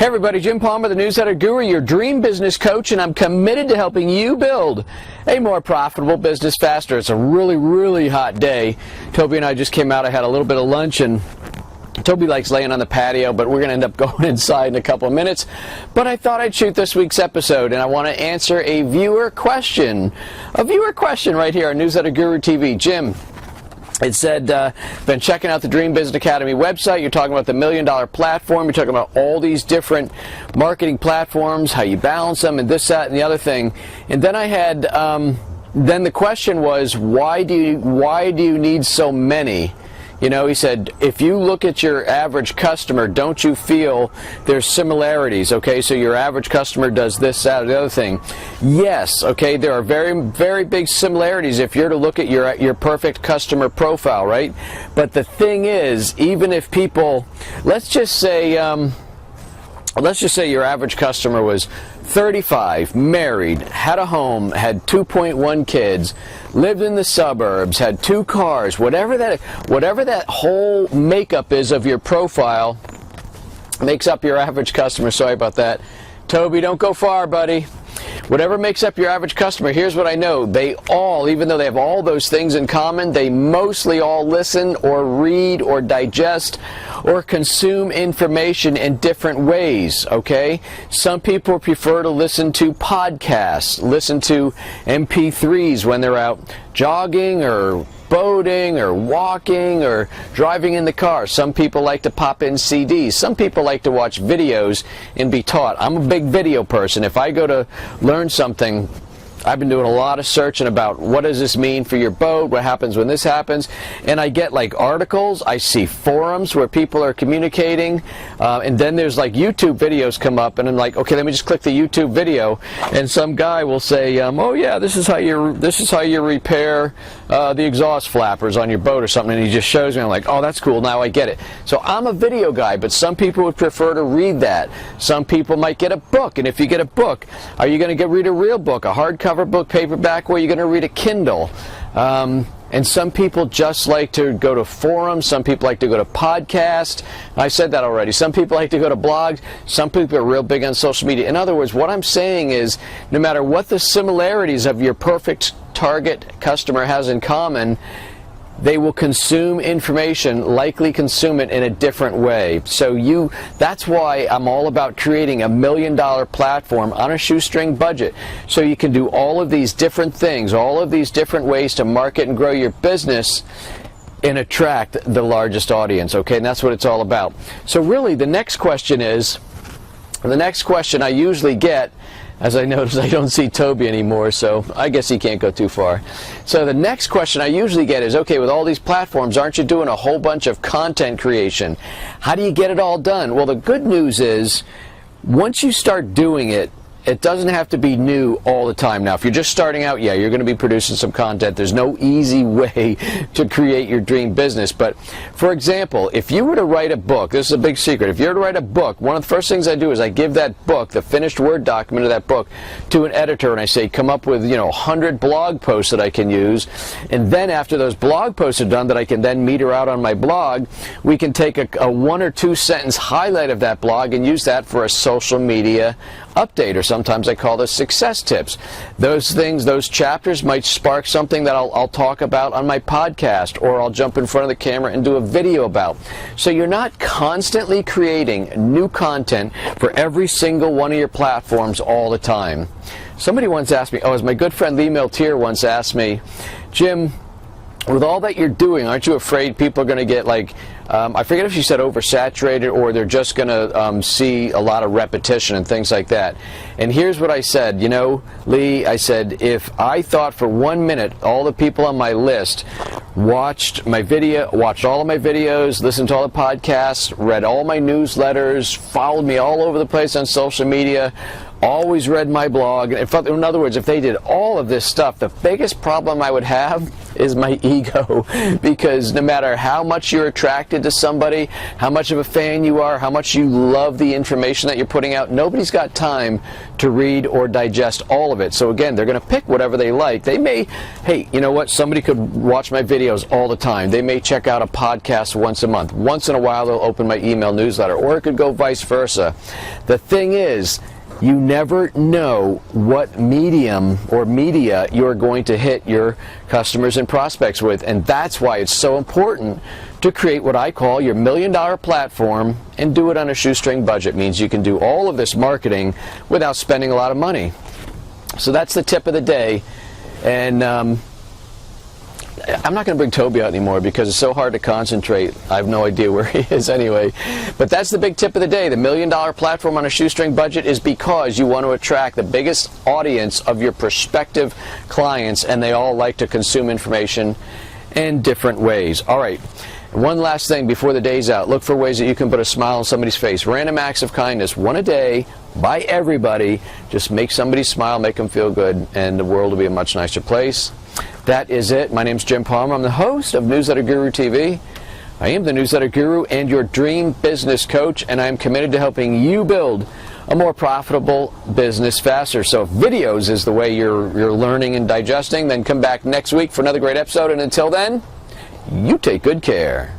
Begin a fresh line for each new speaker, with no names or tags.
Hey everybody, Jim Palmer, the Newsletter Guru, your dream business coach, and I'm committed to helping you build a more profitable business faster. It's a really, really hot day. Toby and I just came out. I had a little bit of lunch, and Toby likes laying on the patio, but we're going to end up going inside in a couple of minutes. But I thought I'd shoot this week's episode, and I want to answer a viewer question. A viewer question right here on Newsletter Guru TV. Jim, it said, been checking out the Dream Business Academy website. You're talking about the $1 Million platform. You're talking about all these different marketing platforms, how you balance them, and this, that, and the other thing. And then I had, then the question was, why do you need so many? You know, he said, if you look at your average customer, don't you feel there's similarities? Okay, so your average customer does this, that, or the other thing. Yes, okay, there are very, very big similarities if you're to look at your perfect customer profile, right? But the thing is, even if people, let's just say your average customer was 35, married, had a home, had 2.1 kids, lived in the suburbs, had 2 cars, whatever that whole makeup is of your profile makes up your average customer. Sorry about that. Toby, don't go far, buddy. Whatever makes up your average customer, here's what I know. They all, even though they have all those things in common, they mostly all listen or read or digest or consume information in different ways, okay? Some people prefer to listen to podcasts, listen to MP3s when they're out jogging or boating or walking or driving in the car. Some people like to pop in CDs. Some people like to watch videos and be taught. I'm a big video person. If I go to learn something, I've been doing a lot of searching about what does this mean for your boat, what happens when this happens, and I get like articles, I see forums where people are communicating, and then there's like YouTube videos come up, and I'm like, okay, let me just click the YouTube video, and some guy will say, oh yeah, this is how you repair the exhaust flappers on your boat or something, and he just shows me. I'm like, oh, that's cool, now I get it. So I'm a video guy, but some people would prefer to read that. Some people might get a book, and if you get a book, are you going to read a real book, a hardcover book, paperback, or you're going to read a Kindle? And some people just like to go to forums. Some people like to go to podcasts. I said that already. Some people like to go to blogs. Some people are real big on social media. In other words, what I'm saying is, no matter what the similarities of your perfect target customer has in common, they will consume information, likely consume it in a different way. So that's why I'm all about creating a $1 million platform on a shoestring budget. So you can do all of these different things, all of these different ways to market and grow your business and attract the largest audience, okay? And that's what it's all about. So really, the next question I usually get, as I notice I don't see Toby anymore, so I guess he can't go too far. So the next question I usually get is, okay, with all these platforms, aren't you doing a whole bunch of content creation? How do you get it all done? Well, the good news is, once you start doing it, it doesn't have to be new all the time. Now, if you're just starting out, yeah, you're going to be producing some content. There's no easy way to create your dream business. But, for example, if you were to write a book, this is a big secret. If you were to write a book, one of the first things I do is I give that book, the finished Word document of that book, to an editor, and I say, come up with, 100 blog posts that I can use. And then after those blog posts are done that I can then meter out on my blog, we can take a 1 or 2 sentence highlight of that blog and use that for a social media update, or sometimes I call this success tips. Those things, those chapters might spark something that I'll talk about on my podcast, or I'll jump in front of the camera and do a video about. So you're not constantly creating new content for every single one of your platforms all the time. Somebody once asked me, as my good friend Lee Miltier once asked me, Jim, with all that you're doing, aren't you afraid people are going to get I forget if she said oversaturated, or they're just going to see a lot of repetition and things like that. And here's what I said, Lee, I said, if I thought for 1 minute all the people on my list watched all of my videos, listened to all the podcasts, read all my newsletters, followed me all over the place on social media, always read my blog. In other words, if they did all of this stuff, the biggest problem I would have is my ego, because no matter how much you're attracted to somebody, how much of a fan you are, how much you love the information that you're putting out, nobody's got time to read or digest all of it. So again, they're going to pick whatever they like. They may, hey, you know what, somebody could watch my videos all the time. They may check out a podcast once a month. Once in a while, they'll open my email newsletter, or it could go vice versa. The thing is, you never know what medium or media you're going to hit your customers and prospects with, and that's why it's so important to create what I call your $1 million platform and do it on a shoestring budget. It means you can do all of this marketing without spending a lot of money. So that's the tip of the day, and I'm not going to bring Toby out anymore because it's so hard to concentrate. I have no idea where he is anyway. But that's the big tip of the day. The $1 million platform on a shoestring budget is because you want to attract the biggest audience of your prospective clients, and they all like to consume information in different ways. All right. One last thing before the day's out. Look for ways that you can put a smile on somebody's face. Random acts of kindness, one a day, by everybody. Just make somebody smile, make them feel good, and the world will be a much nicer place. That is it. My name's Jim Palmer. I'm the host of Newsletter Guru TV. I am the Newsletter Guru and your dream business coach, and I am committed to helping you build a more profitable business faster. So if videos is the way you're learning and digesting, then come back next week for another great episode. And until then, you take good care.